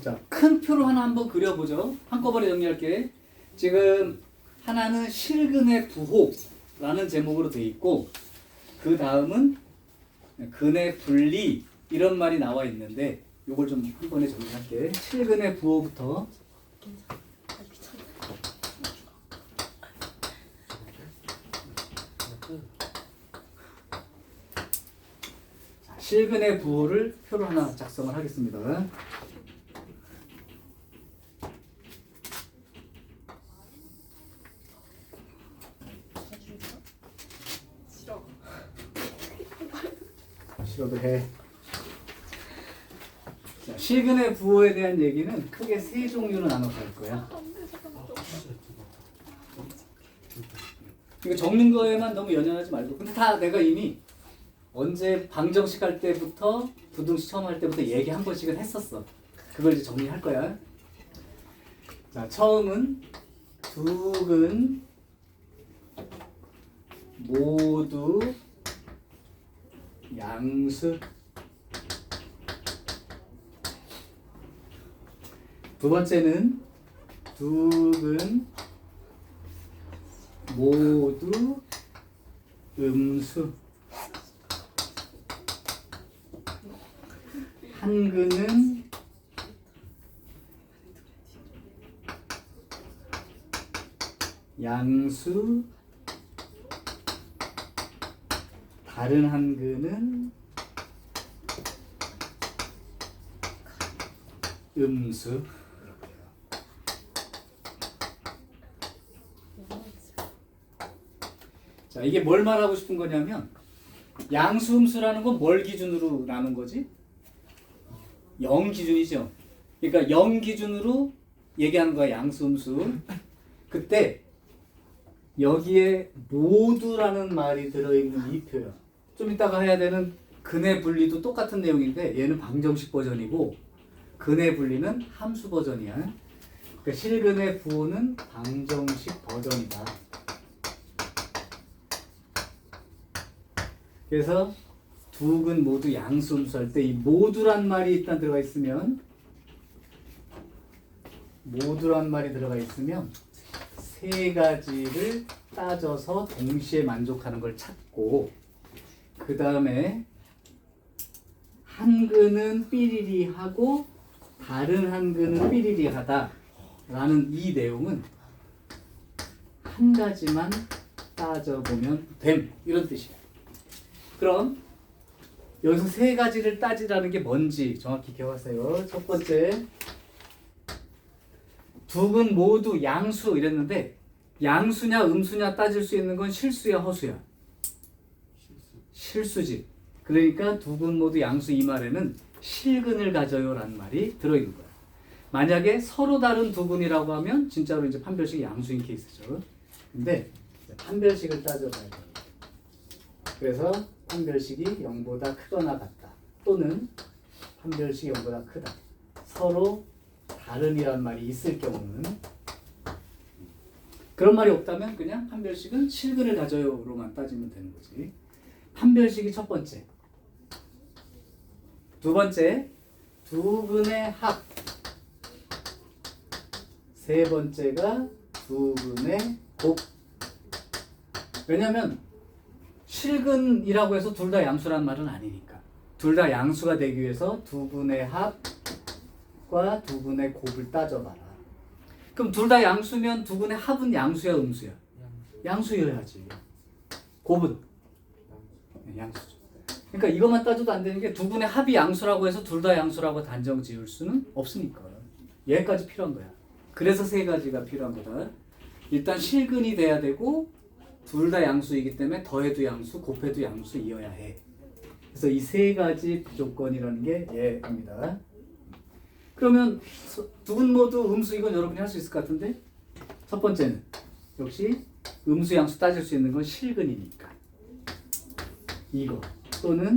Speaker 1: 자, 큰 표로 하나 한번 그려보죠. 한꺼번에 정리할게. 지금 하나는 실근의 부호, 라는 제목으로 돼 있고 그 다음은 근의 분리 이런 말이 나와 있는데 요걸 좀 한 번에 정리할게. 실근의 부호부터 실근의 부호를 표로 하나 작성을 하겠습니다.
Speaker 2: 싫어.
Speaker 1: 싫어도 해. 자, 실근의 부호에 대한 얘기는 크게 세 종류로 나눠서 할 거야.
Speaker 2: 안돼 잠깐만.
Speaker 1: 이거 적는 거에만 너무 연연하지 말고. 근데 다 내가 이미 언제 방정식 할 때부터 부등식 처음 할 때부터 얘기 한 번씩은 했었어. 그걸 이제 정리할 거야. 자, 처음은 두 근 모두 양수. 두 번째는 두 근 모두 음수. 한 근은 양수, 다른 한 근은 음수. 자, 이게 뭘 말하고 싶은 거냐면 양수, 음수라는 건 뭘 기준으로 나눈 거지? 0 기준이죠. 그러니까 0 기준으로 얘기하는 거야, 양수, 음수. 그때 여기에 모두라는 말이 들어있는 이 표현. 좀 이따가 해야 되는 근의 분리도 똑같은 내용인데 얘는 방정식 버전이고 근의 분리는 함수 버전이야. 그러니까 실근의 부호는 방정식 버전이다. 그래서 두 근 모두 양수, 음수 할 때 이 모두란 말이 일단 들어가 있으면 세 가지를 따져서 동시에 만족하는 걸 찾고 그 다음에 한 근은 삐리리하고 다른 한 근은 삐리리하다 라는 이 내용은 한 가지만 따져보면 됨 이런 뜻이야. 그럼 여기서 세 가지를 따지라는 게 뭔지 정확히 기억하세요. 첫 번째 두 근 모두 양수 이랬는데 양수냐 음수냐 따질 수 있는 건 실수야 허수야? 실수지. 그러니까 두 근 모두 양수 이 말에는 실근을 가져요 라는 말이 들어있는 거야. 만약에 서로 다른 두 근이라고 하면 진짜로 이제 판별식이 양수인 케이스죠. 근데 판별식을 따져봐야 돼요. 그래서 판별식이 0보다 크거나 같다 또는 판별식이 0보다 크다 서로 다른이란 말이 있을 경우는 그런 말이 없다면 그냥 판별식은 실근을 가져요로만 따지면 되는 거지. 판별식이 첫 번째. 두 번째 두 근의 합. 세 번째가 두 근의 곱. 왜냐면 실근이라고 해서 둘 다 양수란 말은 아니니까. 둘 다 양수가 되기 위해서 두 근의 합과 두 근의 곱을 따져봐라. 그럼 둘 다 양수면 두 근의 합은 양수야 음수야? 양수여야지. 곱은? 양수죠. 그러니까 이것만 따져도 안 되는 게 두 근의 합이 양수라고 해서 둘 다 양수라고 단정 지을 수는 없으니까. 얘까지 필요한 거야. 그래서 세 가지가 필요한 거다. 일단 실근이 돼야 되고 둘 다 양수이기 때문에 더해도 양수, 곱해도 양수이어야 해. 그래서 이 세 가지 조건이라는 게 얘입니다. 그러면 두 근 모두 음수 이건 여러분이 할 수 있을 것 같은데 첫 번째는 역시 음수 양수 따질 수 있는 건 실근이니까 이거 또는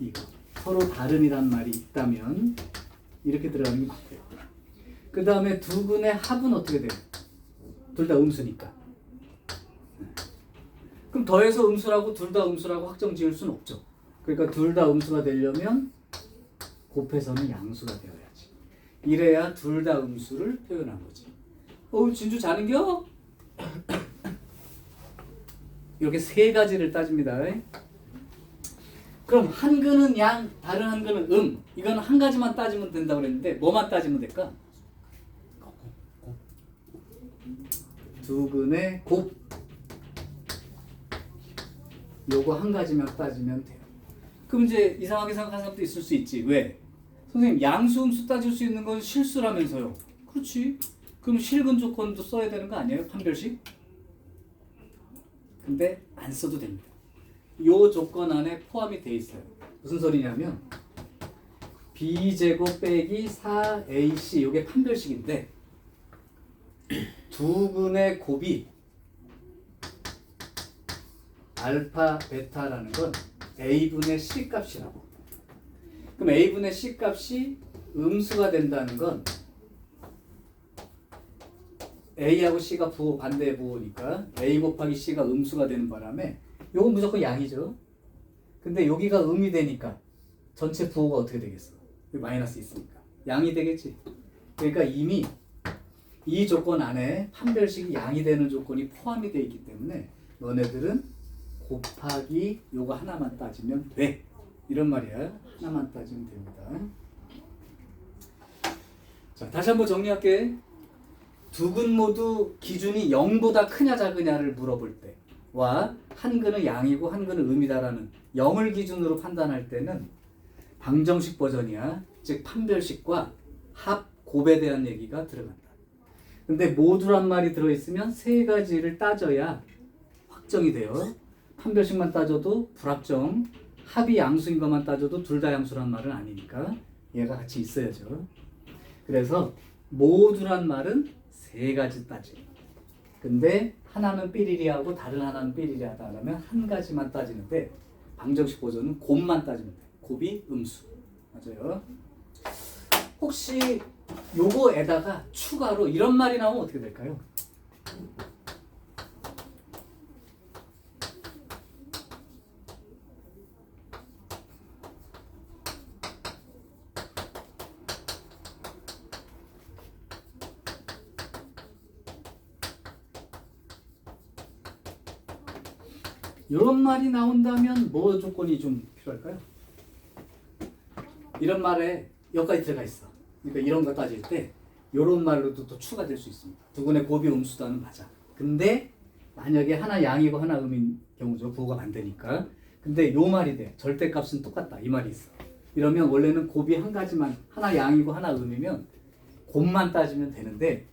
Speaker 1: 이거 서로 다른이란 말이 있다면 이렇게 들어가는 게 맞고요. 그 다음에 두 근의 합은 어떻게 돼요? 둘 다 음수니까. 그럼 더해서 음수라고 둘 다 음수라고 확정 지을 수는 없죠. 그러니까 둘 다 음수가 되려면 곱해서는 양수가 되어야지. 이래야 둘 다 음수를 표현한 거지. 진주 자는겨? 이렇게 세 가지를 따집니다. 그럼 한근은 양, 다른 한근은 이거는 한 가지만 따지면 된다고 그랬는데 뭐만 따지면 될까? 두 근의 곱. 요거 한 가지만 따지면 돼요. 그럼 이제 이상하게 생각하는 사람도 있을 수 있지. 왜? 선생님 양수 음수 따질 수 있는 건 실수라면서요. 그렇지. 그럼 실근 조건도 써야 되는 거 아니에요? 판별식? 근데 안 써도 됩니다. 요 조건 안에 포함이 돼 있어요. 무슨 소리냐면 b제곱 빼기 4ac 요게 판별식인데 두 근의 곱이 알파, 베타라는 건 a분의 c 값이라고. 그럼 a분의 c 값이 음수가 된다는 건 a하고 c가 부호 반대 부호니까 a 곱하기 c가 음수가 되는 바람에 요건 무조건 양이죠. 근데 여기가 음이 되니까 전체 부호가 어떻게 되겠어? 마이너스 있으니까 양이 되겠지. 그러니까 이미 이 조건 안에 판별식이 양이 되는 조건이 포함이 되어 있기 때문에 너네들은 곱하기 요거 하나만 따지면 돼. 이런 말이야. 하나만 따지면 됩니다. 자, 다시 한번 정리할게. 두 근 모두 기준이 0보다 크냐 작으냐를 물어볼 때와 한 근은 양이고 한 근은 음이다라는 0을 기준으로 판단할 때는 방정식 버전이야. 즉 판별식과 합, 곱에 대한 얘기가 들어간다. 근데 모두란 말이 들어있으면 세 가지를 따져야 확정이 돼요. 판별식만 따져도 불합정, 합이 양수인 것만 따져도 둘 다 양수란 말은 아니니까 얘가 같이 있어야죠. 그래서 모두란 말은 세 가지 따지. 근데 하나는 삐리리하고 다른 하나는 삐리리하다 그러면 한 가지만 따지는데 방정식 버전은 곱만 따지면 돼. 곱이 음수. 맞아요. 혹시 요거에다가 추가로 이런 말이 나오면 어떻게 될까요? 이런 말이 나온다면 뭐 조건이 좀 필요할까요? 이런 말에 여기까지 들어가 있어. 그러니까 이런 거 따질 때 이런 말로도 또 추가될 수 있습니다. 두 근의 곱이 음수다는 맞아. 근데 만약에 하나 양이고 하나 음인 경우죠. 부호가 반대니까. 근데 요 말이 돼. 절대값은 똑같다. 이 말이 있어. 이러면 원래는 곱이 한 가지만 하나 양이고 하나 음이면 곱만 따지면 되는데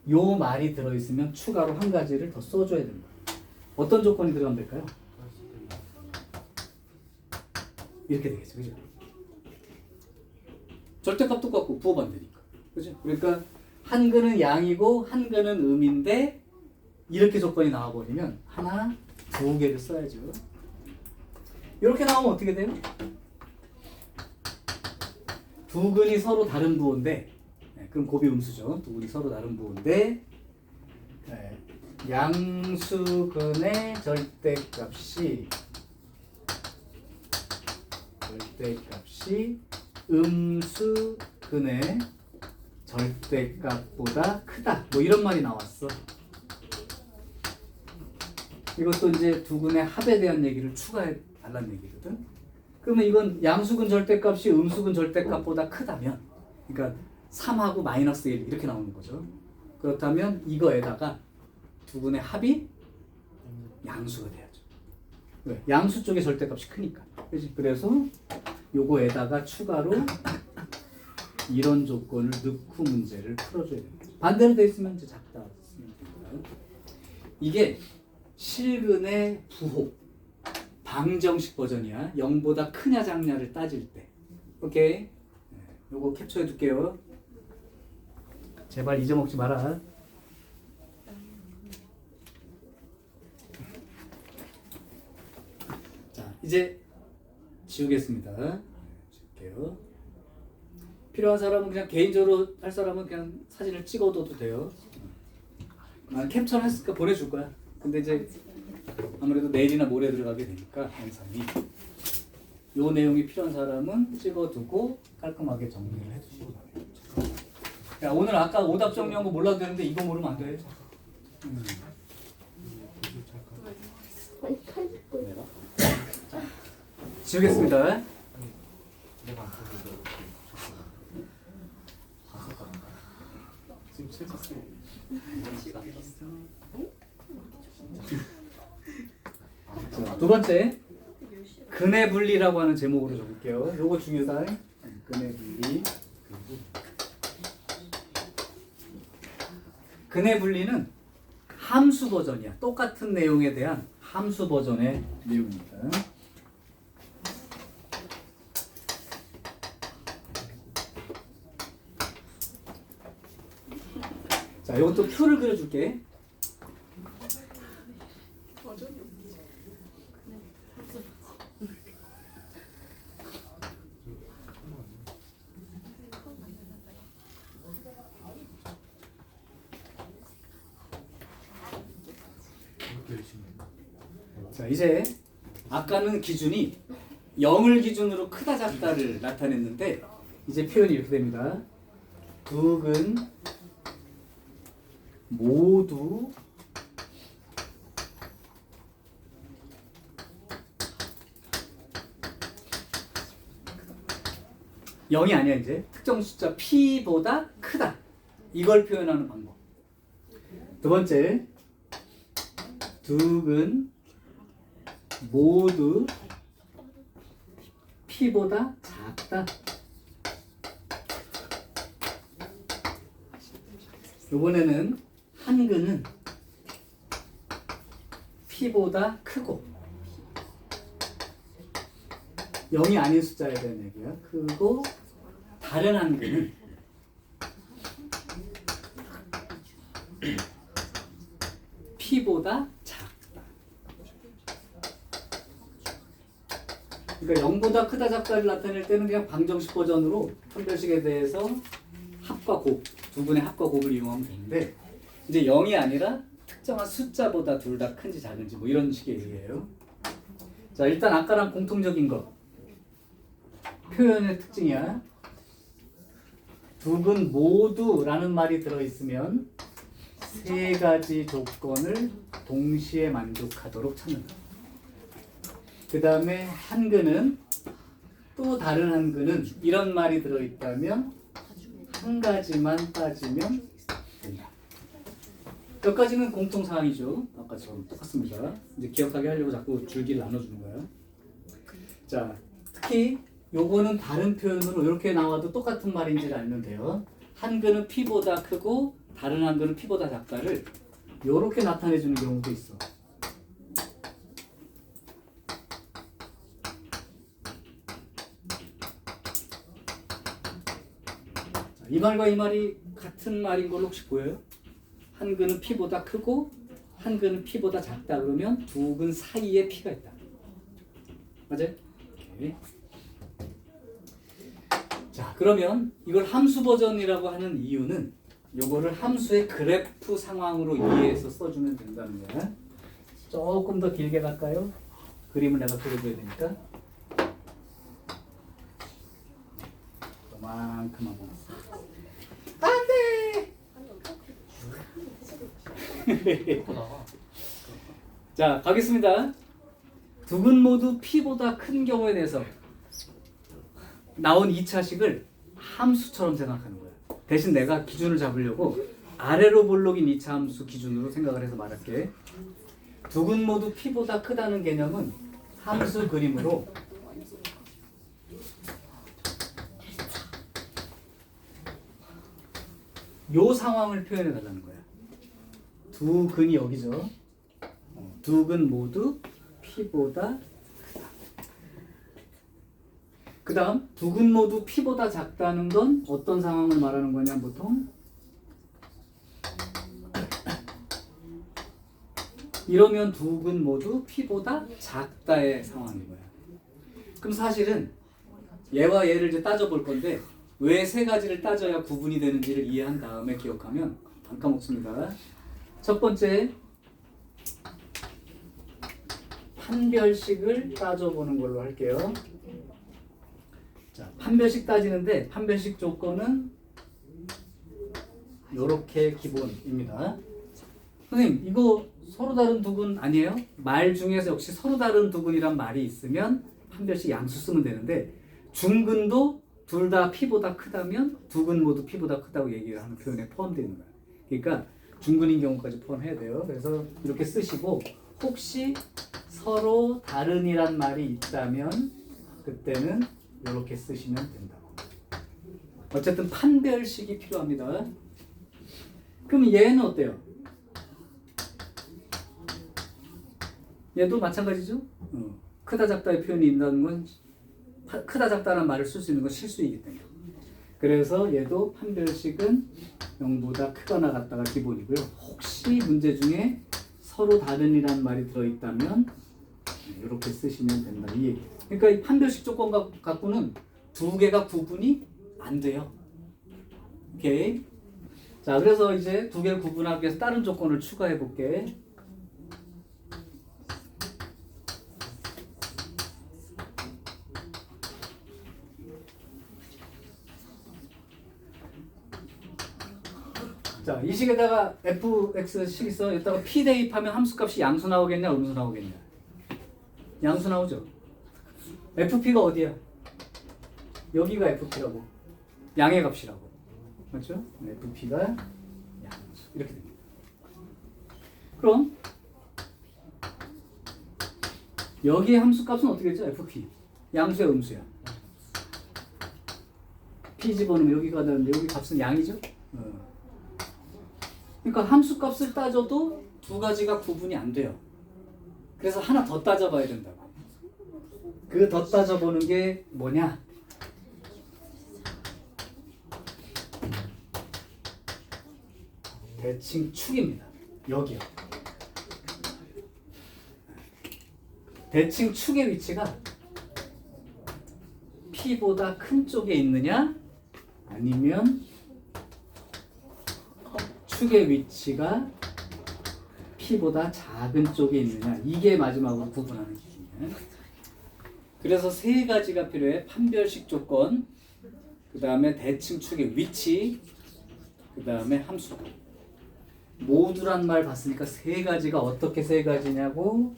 Speaker 1: 요 말이 들어있으면 추가로 한 가지를 더 써줘야 된다. 어떤 조건이 들어가면 될까요? 이렇게 되겠죠. 그죠? 절대값 똑같고 부호 반대니까. 그죠? 그러니까 한 근은 양이고 한 근은 음인데 이렇게 조건이 나와버리면 하나, 두 개를 써야죠. 이렇게 나오면 어떻게 돼요? 두 근이 서로 다른 부호인데 그럼 곱이 음수죠. 두 근이 서로 다른 부호인데 양수근의 절대값이 음수근의 절대값보다 크다. 뭐 이런 말이 나왔어. 이것도 이제 두 근의 합에 대한 얘기를 추가해 달라는 얘기거든. 그러면 이건 양수근 절대값이 음수근 절대값보다 크다면, 그러니까 3하고 마이너스 1 이렇게 나오는 거죠. 그렇다면 이거에다가 두 근의 합이 양수가 돼야죠. 왜? 양수 쪽의 절대값이 크니까. 그렇지? 그래서 요거에다가 추가로 이런 조건을 넣고 문제를 풀어줘야 됩니다. 반대로 돼 있으면 이제 작다 쓰면 됩니다. 이게 실근의 부호 방정식 버전이야. 0보다 크냐 작냐를 따질 때. 오케이? 요거 캡처해 둘게요. 제발 잊어먹지 마라. 자, 이제 지우겠습니다. 지울게요. 필요한 사람은 그냥 개인적으로 할 사람은 그냥 사진을 찍어둬도 돼요. 캡처를 했으니까 보내줄 거야. 근데 이제 아무래도 내일이나 모레 들어가게 되니까 영상이 요 내용이 필요한 사람은 찍어두고 깔끔하게 정리를 해주시기 바랍니다. 야, 오늘 아까 오답 정리한 거 몰라도 되는데 이거 모르면 안 돼. 지우겠습니다.
Speaker 3: 내가 안 보고 봤었다니까. 지금 칠쳤어.
Speaker 1: 자, 두 번째 근의 분리라고 하는 제목으로 적을게요. 요거 중요하다. 근의 분리. 근의 분리는 함수 버전이야. 똑같은 내용에 대한 함수 버전의 내용입니다. 자, 이것도 표를 그려줄게.
Speaker 3: 이렇게 열심히 했나?
Speaker 1: 자, 이제 아까는 기준이 0을 기준으로 크다 작다를 나타냈는데 이제 표현이 이렇게 됩니다. 두 근 모두 (0이) 아니야. 이제 특정 숫자 p보다 크다, 이걸 표현하는 방법. 두 번째, 두 근 모두 p보다 작다. 이번에는 한 근은 p보다 크고 0이 아닌 숫자에 대한 얘기야. 크고 다른 한 근은 p보다 작다. 그러니까 0보다 크다 작다를 나타낼 때는 그냥 방정식 버전으로 판별식에 대해서 합과 곱, 두 분의 합과 곱을 이용하면 되는데 이제 0이 아니라 특정한 숫자보다 둘 다 큰지 작은지 뭐 이런 식의 얘기예요. 자, 일단 아까랑 공통적인 거 표현의 특징이야. 두 근 모두라는 말이 들어있으면 세 가지 조건을 동시에 만족하도록 찾는다. 그 다음에 한 근은 또 다른 한 근은 이런 말이 들어있다면 한 가지만 따지면 된다. 여기까지는 공통사항이죠. 아까처럼 똑같습니다. 이제 기억하게 하려고 자꾸 줄기를 나눠주는 거야. 자, 특히 요거는 다른 표현으로 이렇게 나와도 똑같은 말인지를 알면 돼요. 한 근은 p보다 크고 다른 한 근은 p보다 작다를 요렇게 나타내주는 경우도 있어. 이 말과 이 말이 같은 말인 걸로 혹시 보여요? 한 근은 p보다 크고 한 근은 p보다 작다 그러면 두 근 사이에 p가 있다. 맞아요? 오케이. 자, 그러면 이걸 함수 버전이라고 하는 이유는 요거를 함수의 그래프 상황으로 이해해서 써주면 된다는 거야. 조금 더 길게 갈까요? 그림을 내가 그려줘야 되니까. 요만큼 하고. 자, 가겠습니다. 두 근 모두 p보다 큰 경우에 대해서 나온 2차식을 함수처럼 생각하는 거야. 대신 내가 기준을 잡으려고 아래로 볼록인 2차 함수 기준으로 생각을 해서 말할게. 두 근 모두 p보다 크다는 개념은 함수 그림으로 요 상황을 표현해 달라는 거야. 두 근이 여기죠. 두 근 모두 p보다 크다. 그 다음 두 근 모두 p보다 작다는 건 어떤 상황을 말하는 거냐 보통? 이러면 두 근 모두 p보다 작다의 상황인 거야. 그럼 사실은 얘와 얘를 이제 따져볼 건데 왜 세 가지를 따져야 구분이 되는지를 이해한 다음에 기억하면 안 까먹습니다. 첫 번째, 판별식을 따져보는 걸로 할게요. 자, 판별식 따지는데 판별식 조건은 이렇게 기본입니다. 선생님, 이거 서로 다른 두 근 아니에요? 말 중에서 역시 서로 다른 두 근이란 말이 있으면 판별식 양수 쓰면 되는데 중근도 둘 다 P보다 크다면 두 근 모두 P보다 크다고 얘기를 하는 표현에 포함되어 있는 거예요. 그러니까 중근인 경우까지 포함해야 돼요. 그래서 이렇게 쓰시고 혹시 서로 다른이란 말이 있다면 그때는 이렇게 쓰시면 된다고. 어쨌든 판별식이 필요합니다. 그럼 얘는 어때요? 얘도 마찬가지죠? 크다 작다의 표현이 있다는 건 크다 작다라는 말을 쓸 수 있는 건 실수이기 때문에. 그래서 얘도 판별식은 0보다 크거나 같다가 기본이고요. 혹시 문제 중에 서로 다른이라는 말이 들어있다면 이렇게 쓰시면 된다 이 얘기. 그러니까 이 판별식 조건 갖고는 두 개가 구분이 안 돼요. 오케이. 자, 그래서 이제 두 개를 구분하기 위해서 다른 조건을 추가해 볼게. 자, 이 식에다가 fx식 있어. 여기다가 p 대입하면 함수값이 양수 나오겠냐, 음수 나오겠냐? 양수 나오죠. fp가 어디야? 여기가 fp라고. 양의 값이라고. 맞죠? fp가 양수. 이렇게 됩니다. 그럼 여기의 함수값은 어떻게 되죠? fp. 양수야, 음수야? p 집어넣으면 여기가 되는데 여기 값은 양이죠? 그러니까 함수값을 따져도 두 가지가 구분이 안 돼요. 그래서 하나 더 따져봐야 된다고. 그 더 따져보는 게 뭐냐? 대칭축입니다. 여기요. 대칭축의 위치가 P보다 큰 쪽에 있느냐? 아니면 축의 위치가 P보다 작은 쪽에 있느냐, 이게 마지막으로 구분하는 기준이에요. 그래서 세 가지가 필요해. 판별식 조건, 그 다음에 대칭축의 위치, 그 다음에 함수. 모두란 말 봤으니까 세 가지가 어떻게 세 가지냐고.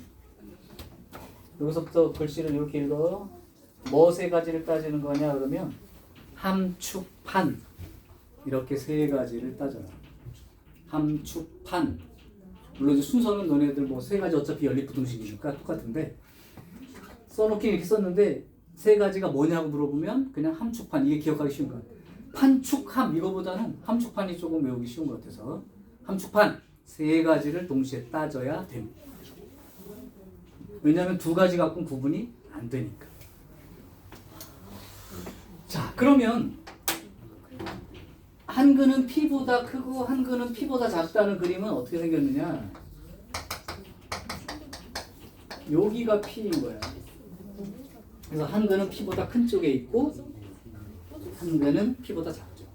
Speaker 1: 여기서부터 글씨를 이렇게 읽어. 뭐 세 가지를 따지는 거냐 그러면 함축판, 이렇게 세 가지를 따져라. 함축판. 물론 이제 순서는 너네들 뭐 세 가지 어차피 연립부등식이니까 똑같은데 써놓긴 이렇게 썼는데 세 가지가 뭐냐고 물어보면 그냥 함축판, 이게 기억하기 쉬운 거야. 판축함 이거보다는 함축판이 조금 외우기 쉬운 것 같아서 함축판 세 가지를 동시에 따져야 됩니다. 왜냐하면 두 가지 갖고는 구분이 안 되니까. 자, 그러면 한 근은 P보다 크고 한 근은 P보다 작다는 그림은 어떻게 생겼느냐? 여기가 P인 거야. 그래서 한 근은 P보다 큰 쪽에 있고 한 근은 P보다 작죠.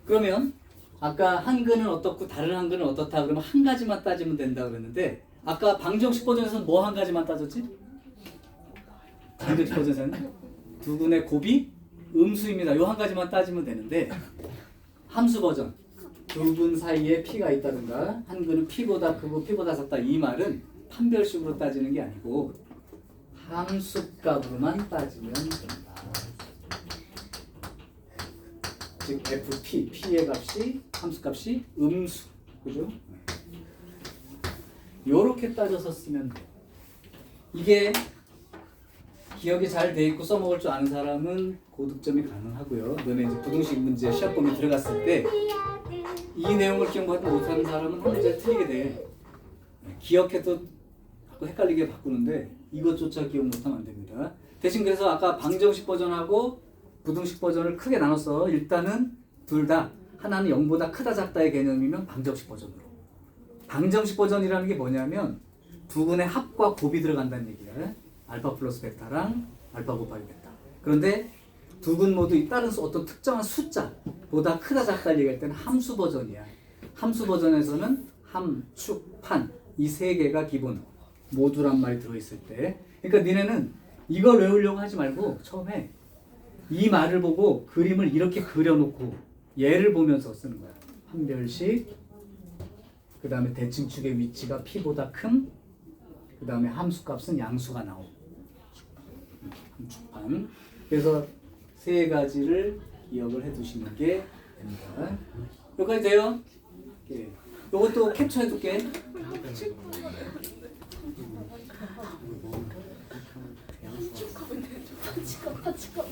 Speaker 1: 그러면 아까 한 근은 어떻고 다른 한 근은 어떻다 그러면 한 가지만 따지면 된다 그랬는데 아까 방정식 버전에서는 뭐 한 가지만 따졌지? 방정식 버전에서는 두 근의 곱이 음수입니다. 요 한 가지만 따지면 되는데 함수 버전 두 근 사이에 P가 있다든가 한 근은 P보다 크고 P보다 작다, 이 말은 판별식으로 따지는 게 아니고 함수값으로만 따지면 된다. 즉 FP, P의 값이 함수값이 음수, 그죠? 요렇게 따져서 쓰면 돼요. 이게 기억이 잘 돼 있고 써먹을 줄 아는 사람은 고득점이 가능하고요. 너네 이제 부등식 문제 시험 범위 들어갔을 때 이 내용을 기억하지 못하는 사람은 한 문제 틀리게 돼. 기억해도 자꾸 헷갈리게 바꾸는데 이것조차 기억 못하면 안 됩니다. 대신 그래서 아까 방정식 버전하고 부등식 버전을 크게 나눴어. 일단은 둘 다 하나는 0보다 크다 작다의 개념이면 방정식 버전으로. 방정식 버전이라는 게 뭐냐면 두 근의 합과 곱이 들어간다는 얘기야. 알파 플러스 베타랑 알파 곱하기 베타. 그런데 두 근 모두 다른 어떤 특정한 숫자보다 크다 작다를 얘기할 때는 함수 버전이야. 함수 버전에서는 함축판 이 세 개가 기본 모두란 말이 들어있을 때. 그러니까 니네는 이걸 외우려고 하지 말고 처음에 이 말을 보고 그림을 이렇게 그려놓고 얘를 보면서 쓰는 거야. 판별식, 그 다음에 대칭축의 위치가 P보다 큰, 그 다음에 함수값은 양수가 나오고. 건축판. 그래서 세 가지를 기억을 해두시는 게 됩니다. 여기까지 돼요? 예. 요것도 캡처해둘게.
Speaker 5: 같이 가.